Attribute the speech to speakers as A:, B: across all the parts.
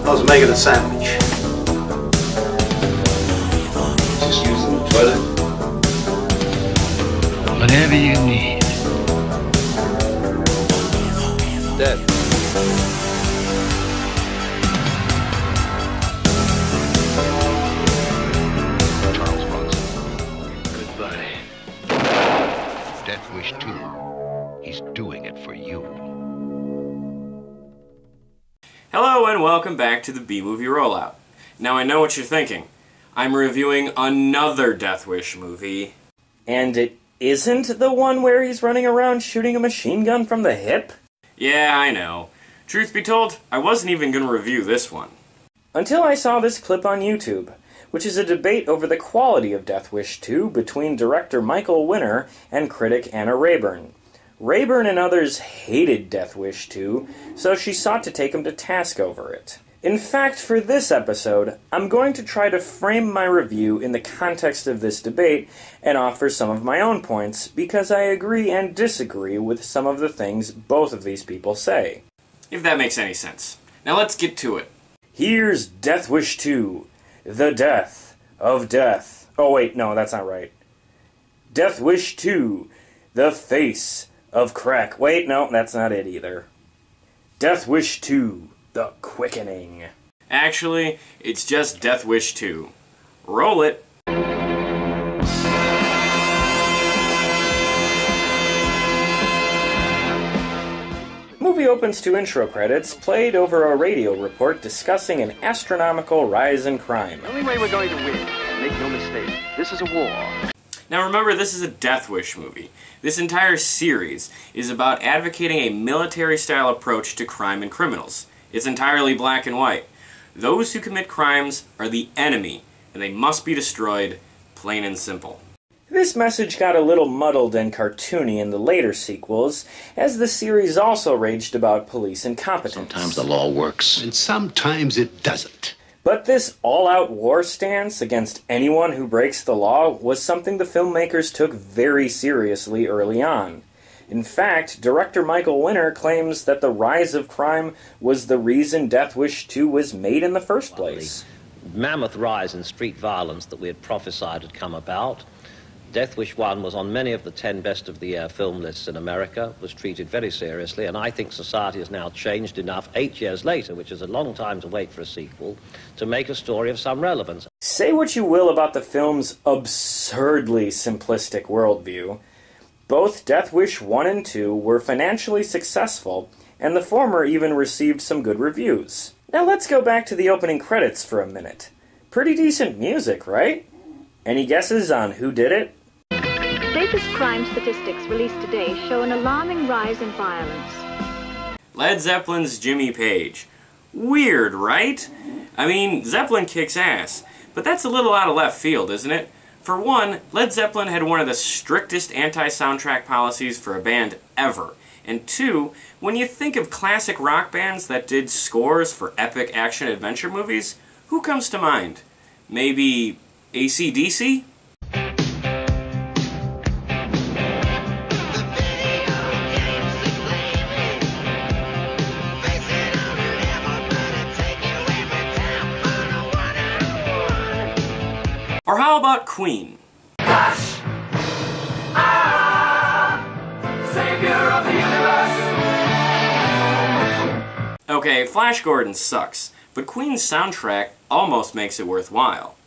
A: I was making a sandwich.
B: Just using the toilet?
C: Whatever you need.
B: Dead.
C: Charles Bronson. Goodbye. Death Wish 2. He's doing it for you.
D: Hello and welcome back to the B-Movie Rollout. Now I know what you're thinking. I'm reviewing another Death Wish movie.
E: And it isn't the one where he's running around shooting a machine gun from the hip?
D: Yeah, I know. Truth be told, I wasn't even going to review this one.
E: Until I saw this clip on YouTube, which is a debate over the quality of Death Wish 2 between director Michael Winner and critic Anna Raeburn. Raeburn and others hated Death Wish 2, so she sought to take him to task over it. In fact, for this episode, I'm going to try to frame my review in the context of this debate and offer some of my own points, because I agree and disagree with some of the things both of these people say.
D: If that makes any sense. Now let's get to it.
E: Here's Death Wish 2, The Death of Death. Oh wait, no, that's not right. Death Wish 2, The Face of Crack. Wait, no, that's not it either. Death Wish 2, The Quickening.
D: Actually, it's just Death Wish 2. Roll it.
E: Movie opens to intro credits played over a radio report discussing an astronomical rise in crime.
F: The only way we're going to win, make no mistake, this is a war.
D: Now remember, this is a Death Wish movie. This entire series is about advocating a military-style approach to crime and criminals. It's entirely black and white. Those who commit crimes are the enemy, and they must be destroyed, plain and simple.
E: This message got a little muddled and cartoony in the later sequels, as the series also raged about police incompetence.
C: Sometimes the law works, and sometimes it doesn't.
E: But this all-out war stance against anyone who breaks the law was something the filmmakers took very seriously early on. In fact, director Michael Winner claims that the rise of crime was the reason Death Wish 2 was made in the first place.
G: The mammoth rise in street violence that we had prophesied had come about. Death Wish 1 was on many of the 10 best of the year film lists in America, was treated very seriously, and I think society has now changed enough 8 years later, which is a long time to wait for a sequel, to make a story of some relevance.
E: Say what you will about the film's absurdly simplistic worldview, both Death Wish 1 and 2 were financially successful, and the former even received some good reviews. Now let's go back to the opening credits for a minute. Pretty decent music, right? Any guesses on who did it?
H: Latest crime statistics released today show an alarming rise in violence.
D: Led Zeppelin's Jimmy Page. Weird, right? I mean, Zeppelin kicks ass, but that's a little out of left field, isn't it? For one, Led Zeppelin had one of the strictest anti-soundtrack policies for a band ever. And two, when you think of classic rock bands that did scores for epic action-adventure movies, who comes to mind? Maybe AC/DC? Or how about Queen?
I: Gosh! Ah! Savior of the universe!
D: Okay, Flash Gordon sucks, but Queen's soundtrack almost makes it worthwhile.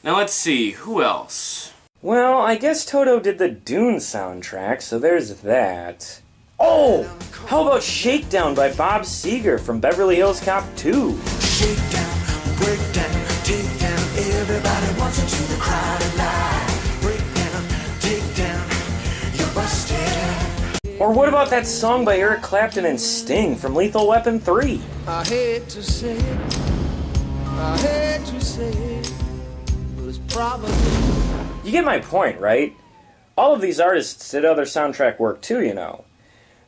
D: Now let's see, who else?
E: Well, I guess Toto did the Dune soundtrack, so there's that. Oh! How about Shakedown by Bob Seger from Beverly Hills Cop 2?
I: Shakedown, breakdown, take down, everybody wants into the crowd alive. Breakdown, take down, you're busted.
E: Or what about that song by Eric Clapton and Sting from Lethal Weapon 3?
I: I hate to say it, I hate to say it, but it's probably...
E: You get my point, right? All of these artists did other soundtrack work too, you know.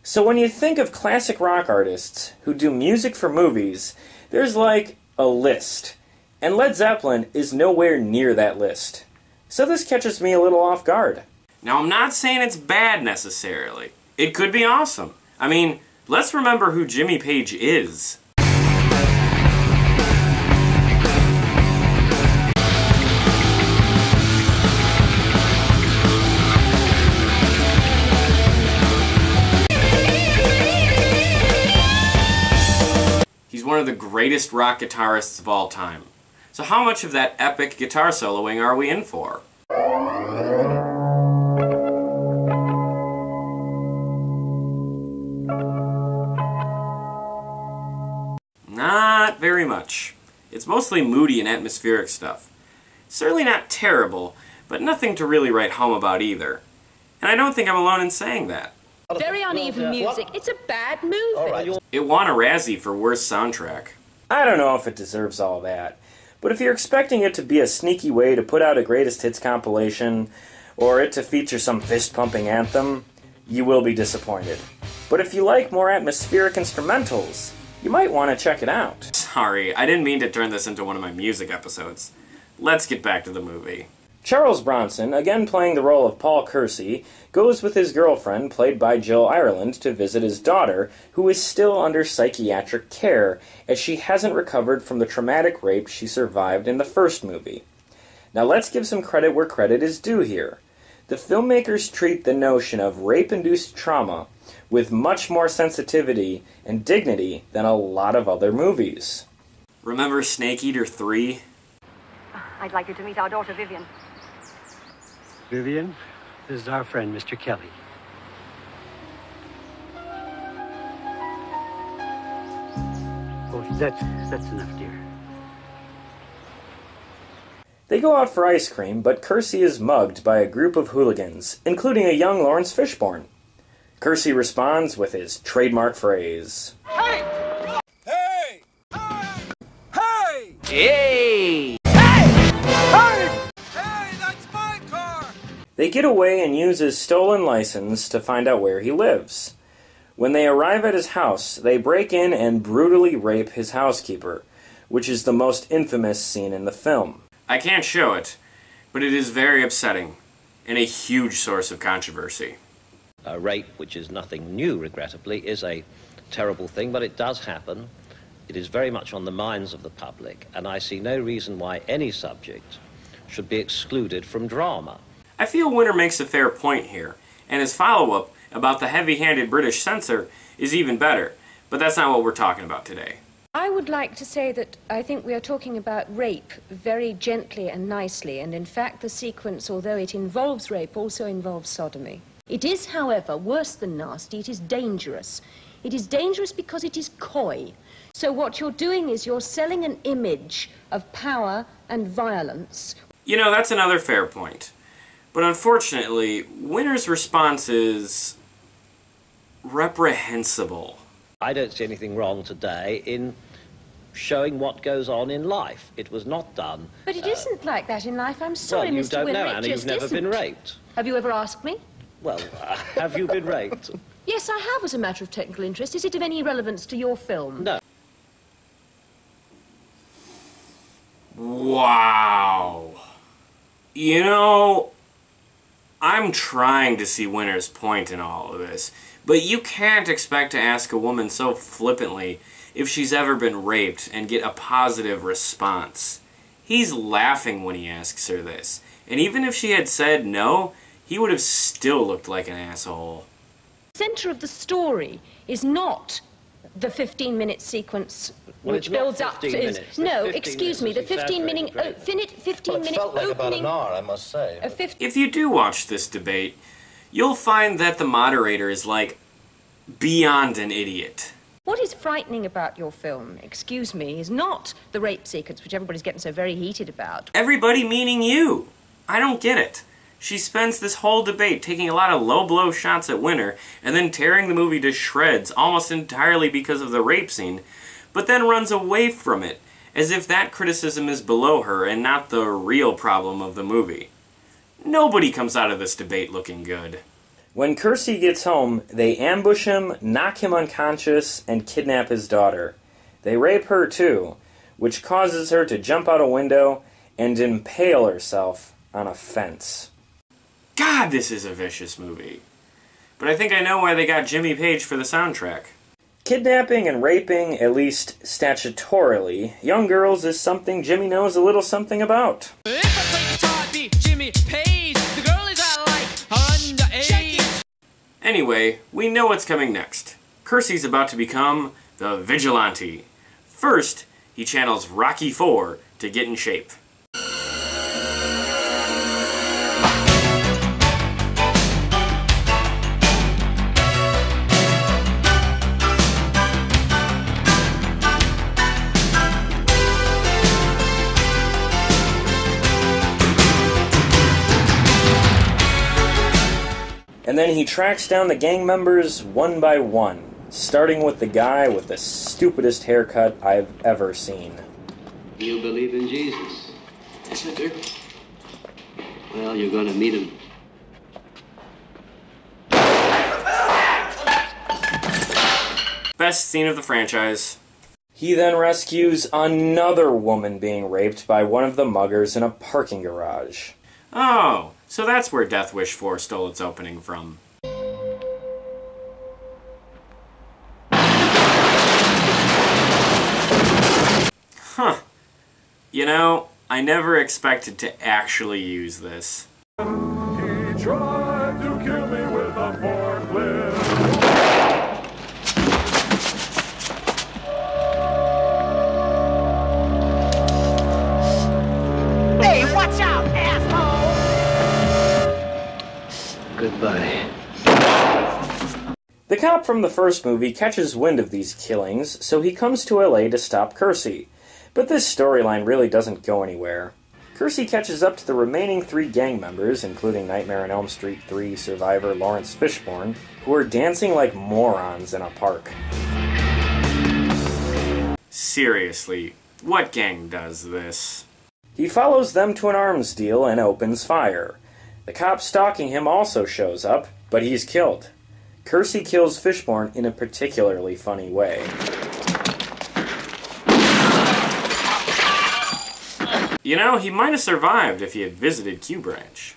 E: So when you think of classic rock artists who do music for movies, there's like a list. And Led Zeppelin is nowhere near that list. So this catches me a little off guard.
D: Now I'm not saying it's bad necessarily. It could be awesome. I mean, let's remember who Jimmy Page is. one of the greatest rock guitarists of all time. So how much of that epic guitar soloing are we in for? Not very much. It's mostly moody and atmospheric stuff. Certainly not terrible, but nothing to really write home about either. And I don't think I'm alone in saying that.
A: Very uneven music. It's a bad movie.
D: It won a Razzie for Worst Soundtrack.
E: I don't know if it deserves all that, but if you're expecting it to be a sneaky way to put out a greatest hits compilation, or it to feature some fist-pumping anthem, you will be disappointed. But if you like more atmospheric instrumentals, you might want to check it out.
D: Sorry, I didn't mean to turn this into one of my music episodes. Let's get back to the movie.
E: Charles Bronson, again playing the role of Paul Kersey, goes with his girlfriend, played by Jill Ireland, to visit his daughter, who is still under psychiatric care, as she hasn't recovered from the traumatic rape she survived in the first movie. Now let's give some credit where credit is due here. The filmmakers treat the notion of rape-induced trauma with much more sensitivity and dignity than a lot of other movies.
D: Remember Snake Eater 3?
A: I'd like you to meet our daughter, Vivian.
J: Vivian, this is our friend, Mr. Kelly. Oh, that's enough, dear.
E: They go out for ice cream, but Kersey is mugged by a group of hooligans, including a young Laurence Fishburne. Kersey responds with his trademark phrase, "Hey! Hey! Hey! Hey! Hey! Hey, that's my car!" They get away and use his stolen license to find out where he lives. When they arrive at his house, they break in and brutally rape his housekeeper, which is the most infamous scene in the film.
D: I can't show it, but it is very upsetting, and a huge source of controversy.
G: Rape, which is nothing new, regrettably, is a terrible thing, but it does happen. It is very much on the minds of the public, and I see no reason why any subject should be excluded from drama.
D: I feel Winter makes a fair point here, and his follow-up about the heavy-handed British censor is even better, but that's not what we're talking about today.
K: I would like to say that I think we are talking about rape very gently and nicely, and in fact the sequence, although it involves rape, also involves sodomy. It is, however, worse than nasty. It is dangerous. It is dangerous because it is coy. So what you're doing is you're selling an image of power and violence.
D: You know, that's another fair point. But unfortunately, Winter's response is reprehensible.
G: I don't see anything wrong today in showing what goes on in life. It was not done.
K: But it isn't like that in life. I'm sorry,
G: well, you
K: Mr.
G: don't
K: Winter.
G: know, Anna. You've never been raped.
K: Have you ever asked me?
G: Well, have you been raped?
K: Yes, I have, as a matter of technical interest. Is it of any relevance to your film?
G: No.
D: Wow. You know, I'm trying to see Winter's point in all of this, but you can't expect to ask a woman so flippantly if she's ever been raped and get a positive response. He's laughing when he asks her this, and even if she had said no, he would have still looked like an asshole.
K: The center of the story is not the 15-minute sequence which builds up to...
G: Minutes.
K: No, excuse me, the 15-minute
L: It felt like about an hour, I must say.
D: If you do watch this debate, you'll find that the moderator is, like, beyond an idiot.
K: What is frightening about your film, excuse me, is not the rape sequence, which everybody's getting so very heated about.
D: Everybody meaning you. I don't get it. She spends this whole debate taking a lot of low-blow shots at Winter and then tearing the movie to shreds almost entirely because of the rape scene, but then runs away from it, as if that criticism is below her and not the real problem of the movie. Nobody comes out of this debate looking good.
E: When Kersey gets home, they ambush him, knock him unconscious, and kidnap his daughter. They rape her too, which causes her to jump out a window and impale herself on a fence.
D: God, this is a vicious movie. But I think I know why they got Jimmy Page for the soundtrack.
E: Kidnapping and raping, at least statutorily, young girls is something Jimmy knows a little something about.
I: If I play guitar, I'd be Jimmy Page. The girlies I like are underage.
D: Anyway, we know what's coming next. Kersey's about to become the vigilante. First, he channels Rocky IV to get in shape.
E: And then he tracks down the gang members one by one, starting with the guy with the stupidest haircut I've ever seen.
J: You believe in Jesus? Yes, I do. Well, you're going to meet him.
D: Best scene of the franchise.
E: He then rescues another woman being raped by one of the muggers in a parking garage.
D: Oh, so that's where Death Wish 4 stole its opening from. Huh. You know, I never expected to actually use this.
I: He tried to kill me with a forklift.
M: Hey, watch out, asshole!
J: Goodbye.
E: The cop from the first movie catches wind of these killings, so he comes to LA to stop Kersey. But this storyline really doesn't go anywhere. Kersey catches up to the remaining 3 gang members, including Nightmare on Elm Street 3 survivor Laurence Fishburne, who are dancing like morons in a park.
D: Seriously, what gang does this?
E: He follows them to an arms deal and opens fire. The cop stalking him also shows up, but he's killed. Kersey kills Fishburne in a particularly funny way.
D: You know, he might have survived if he had visited Q Branch.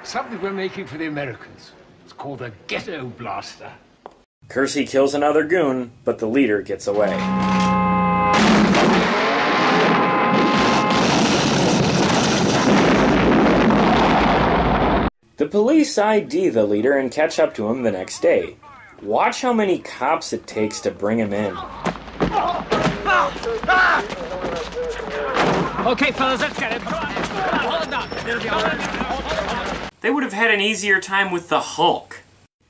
C: Something we're making for the Americans. It's called a ghetto blaster.
E: Kersey kills another goon, but the leader gets away. The police ID the leader and catch up to him the next day. Watch how many cops it takes to bring him in.
M: Okay, fellas, let's get it. Hold on.
D: They would have had an easier time with the Hulk.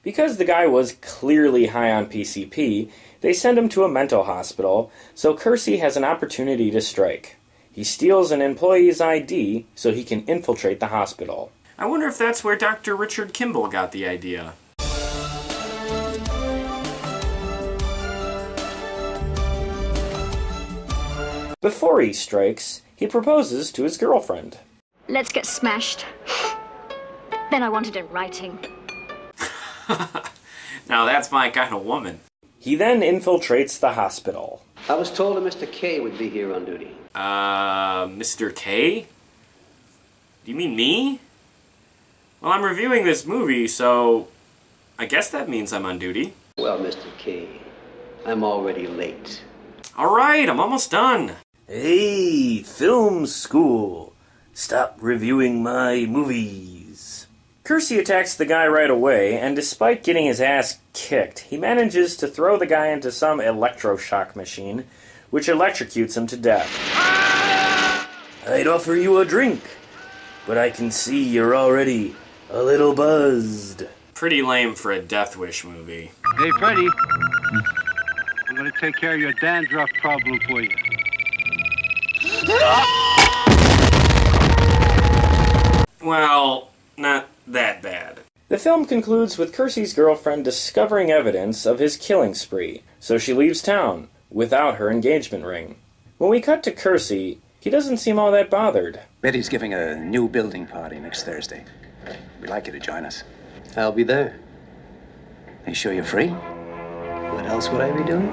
E: Because the guy was clearly high on PCP, they send him to a mental hospital, so Kersey has an opportunity to strike. He steals an employee's ID so he can infiltrate the hospital.
D: I wonder if that's where Dr. Richard Kimball got the idea.
E: Before he strikes, he proposes to his girlfriend.
H: Let's get smashed. Then I want it in writing.
D: Now that's my kind of woman.
E: He then infiltrates the hospital.
J: I was told that Mr. K would be here on duty.
D: Mr. K? Do you mean me? Well, I'm reviewing this movie, so I guess that means I'm on duty.
J: Well, Mr. K, I'm already late.
D: Alright, I'm almost done.
E: Hey, film school. Stop reviewing my movies. Kersey attacks the guy right away, and despite getting his ass kicked, he manages to throw the guy into some electroshock machine, which electrocutes him to death. I'd offer you a drink, but I can see you're already a little buzzed.
D: Pretty lame for a Death Wish movie.
F: Hey, Freddy. I'm going to take care of your dandruff problem for you.
D: Well, not that bad.
E: The film concludes with Kersey's girlfriend discovering evidence of his killing spree, so she leaves town without her engagement ring. When we cut to Kersey, he doesn't seem all that bothered.
N: Betty's giving a new building party next Thursday. We'd like you to join us.
J: I'll be there.
N: Are you sure you're free?
J: What else would I be doing?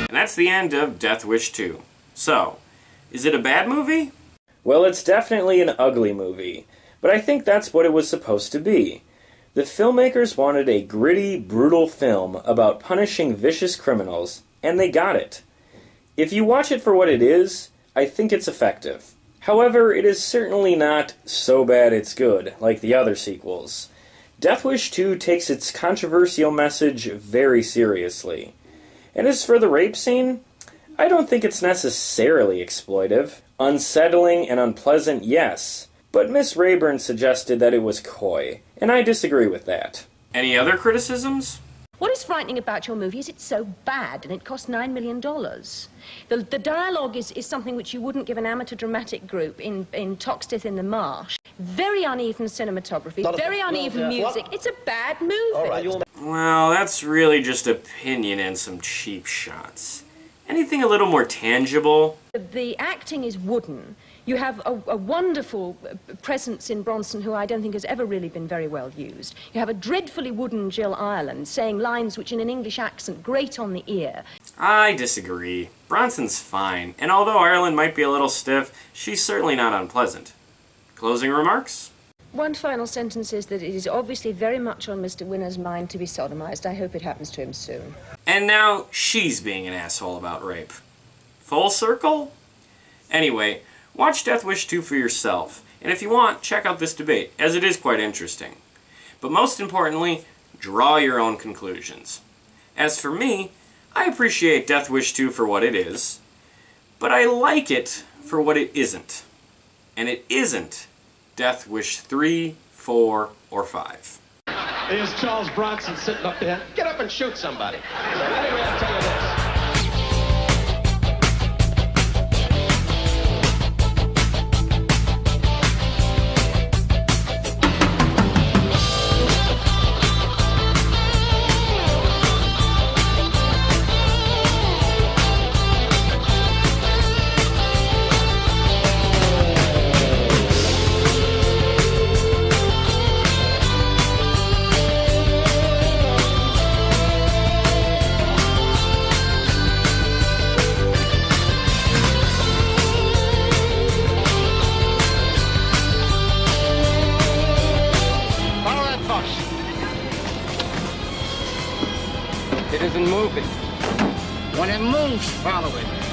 D: And that's the end of Death Wish 2. So, Is it a bad movie?
E: Well, it's definitely an ugly movie, but I think that's what it was supposed to be. The filmmakers wanted a gritty, brutal film about punishing vicious criminals, and they got it. If you watch it for what it is, I think it's effective. However, it is certainly not so bad it's good, like the other sequels. Death Wish 2 takes its controversial message very seriously. And as for the rape scene, I don't think it's necessarily exploitive. Unsettling and unpleasant, yes. But Miss Raeburn suggested that it was coy, and I disagree with that.
D: Any other criticisms?
K: What is frightening about your movie is it's so bad, and it cost $9 million. The dialogue is something which you wouldn't give an amateur dramatic group in Toxteth in the Marsh. Very uneven cinematography, very uneven music. It's a bad movie.
L: All right,
D: well, that's really just opinion and some cheap shots. Anything a little more tangible?
K: The acting is wooden. You have a wonderful presence in Bronson, who I don't think has ever really been very well used. You have a dreadfully wooden Jill Ireland, saying lines which in an English accent grate on the ear.
D: I disagree. Bronson's fine, and although Ireland might be a little stiff, she's certainly not unpleasant. Closing remarks?
K: One final sentence is that it is obviously very much on Mr. Winner's mind to be sodomized. I hope it happens to him soon.
D: And now she's being an asshole about rape. Full circle? Anyway, watch Death Wish 2 for yourself, and if you want, check out this debate, as it is quite interesting. But most importantly, draw your own conclusions. As for me, I appreciate Death Wish 2 for what it is, but I like it for what it isn't. And it isn't Death Wish 3, 4, or 5.
O: Here's Charles Bronson sitting up there. Get up and shoot somebody. Anyway, I'll tell you this.
M: It isn't moving. When it moves, follow it.